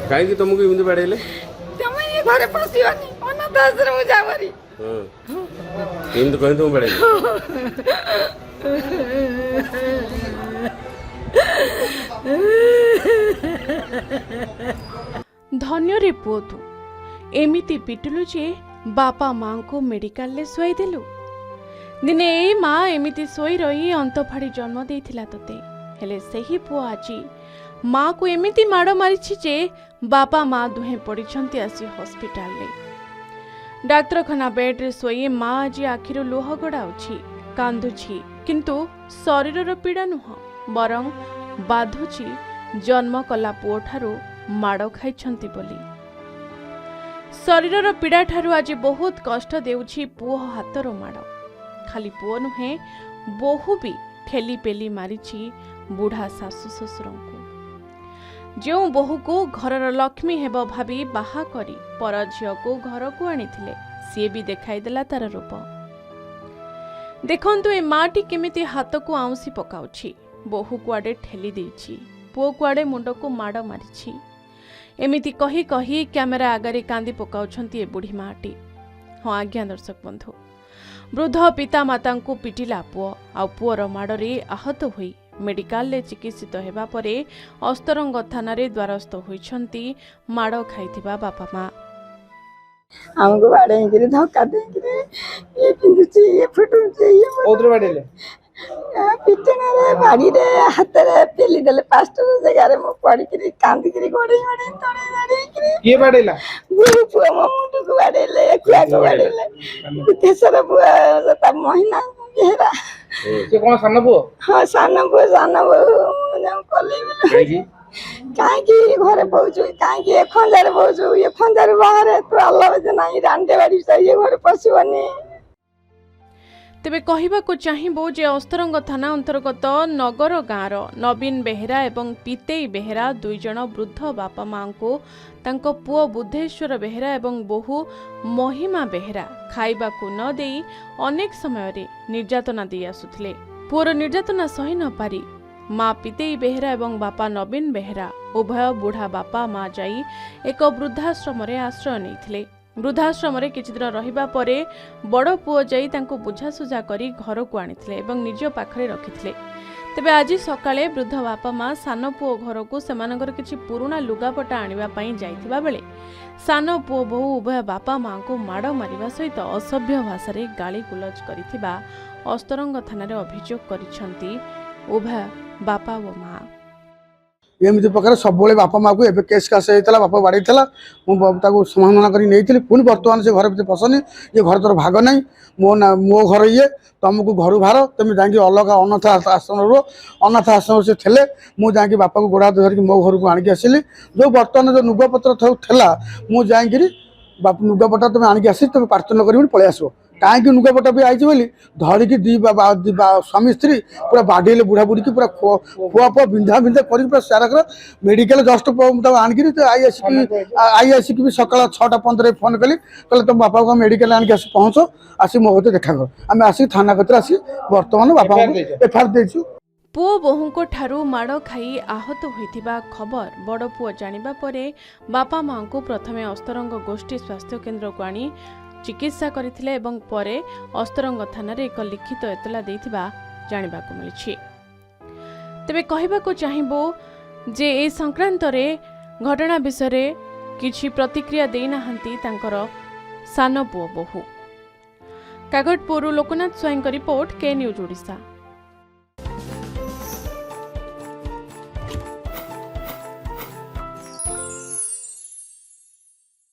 कहीं तुमको इमती बाड़े घरे पशिवानी अनाथ आश्रम जावरी इमती कहीं तुम बाड़े धन्य रे पुओ तू एमिति पिटुलु जे बापा माँ को मेडिकल ले सोई देलु दिने ए माँ एमिति सोई रही अंत फाड़ी जन्म देइथिला तते हेले सही पुओ आजी माँ को एमिति माड़ मारिछि जे बापा माँ दुहे पड़िछंती आसी हॉस्पिटल ले डाक्तरखाना बेड रे सोई माँ आज आखिर लुह गड़ाउछि कांदुछि किंतु शरीरर पीड़ा नुह बरं बाधुछि जन्म कला पुओ ठारू माड़ खाइछंती बोली शरीरर पीड़ा ठारू आज बहुत कष्ट देउछि पुओ हातर माड़ खाली पुओ नुहे बहु भी ठेली पेली मारिछि बुढ़ा सासु ससुरंकु जो बहु को घरर लक्ष्मी हेब भाभी बाहा करी पर झियो को घर को आनिथिले सी भी देखाई देला तार रूप देखंतु ए माटी केमिति हाथ को आउंसी पकाउछि बहु कुआडे ठेली देछि पुओ कुआडे मुंड को माड़ मारिछि एमिति कही कही कैमेरा आगरे कांदी पकाउछंती ए बुढ़ी माटी हाँ आज्ञा दर्शक बंधु वृद्ध पिता माता को पिटिला पुओ आ पुओर माड़रे आहत होई मेडिकल ले चिकित्सित हेबा परे अस्तरंग थाना रे द्वारस्थ होइछंती माड़ खाइथिबा बापा माँ हमको बाड़े गिरी धक्का दे गिरी ये पिंदुची ये फुटुची ये कोदरे बाड़ेले पिटने रे बाड़ी रे हाथ रे पेली देले पास्टर जगह रे मो पड़ी गिरी कांदी गिरी गोड़ी गोड़ी तोड़े तोड़े गिरी ये बाड़ेला बुढ़ू पुआ मुंडू को बाड़ेले कुआ को बाड़ेले तेसर बुआ ता महीना घेरा से कोन सान पुओ हाँ सान बुआ जाऊँ कले कहीं घरे पहुँचु कहीं खंजार पहुँचु ये खंजार बाहर तो अल्लाह नहीं रांडे बाड़ी ये घरे पशिबनी तेबे कहिबाको चाहिबो जे अस्तरंग थाना अंतर्गत नगर गाँर नवीन बेहेरा एवं पितेई बेहेरा दुई जण वृद्ध बापा माँ को तांको पुओ बुद्धेश्वर बेहेरा एवं बहु महिमा बेहेरा खाइबाको न देई अनेक समय रे निर्यातना देई आसुथिले पुओर निर्यातना सही न पारी माँ पितेई बेहेरा एवं बापा नवीन बेहेरा उभय बुढ़ा बापा माँ जाई एक वृद्धाश्रम रे आश्रय नैथिले वृद्धाश्रम रे किछि दिन रहिबा परे बड़ पुओ जाई तांको बुझासुझा करी घर को आनिथिले एवं निज पाखरे रखिथिले तेबे आज सकाळे वृद्ध बापा माँ सान पुओ घर को सेमानकर किछि पुराना लुगापटा आनिबा पई जाइथिबा बेले सान पुओ बहु उभय बापा माँ को माड़ मारिबा सहित असभ्य भाषा रे गाली गुलज करिथिबा अस्तरंग थाना रे अभियोग करिसंती उभय बापा व माँ एमती प्रकार सब बापा माँ को एवं केस कास होता बापा बाड़ी मुझे समाधान कर पुणी बर्तमान से घर भर पसनी ये घर तोर भाग नहीं मो घर ये तुमको घर बाहर तुम जाकि अलग अनाथ आश्रम रो अनाथ आश्रम से थे मुझे बापा को गोड़ा धरिकी मो घर को आणिक आसली जो बर्तमान जो नुगपत्र था मुझे नुगपटा तुम आणिक आसी तुम प्रार्थना कर पलि आस कहीं नुगपटा भी आई धरिकी दी स्वामी स्त्री पूरा बाड़े बुढ़ा बुढ़ी पूरा खुआ पुआ बिंधा बिंधा कर पूरा सारा मेडिकल जस्ट आणिक आई आसिक भी सका 6:15 फोन कली कहले तुम बापा को मेडिकल आणिक आस पहुँच आसी मो सहित देखा कर आम आसिक थाना कतर आसी बर्तमान बापा एफआईआर देछु पुओ बहुको ठारू माड़ खाई आहत होइथिबा खबर बड़ पुओ जानिबा परे बापा माँ को प्रथमे अस्तरंग गोष्ठी स्वास्थ्य केन्द्र को आनी चिकित्सा करथिले एवं परे अस्तरंग थाना रे एक लिखित एतला देथिबा जानिबा को मिलिछि तेबे कहिबाको चाहिबो जे ए संक्रांत रे घटना विषय रे किछि प्रतिक्रिया देई नाहंती तांकर सान पुओ बहु कागटपुर लोकनाथ स्वाईं रिपोर्ट के न्यूज ओडिशा।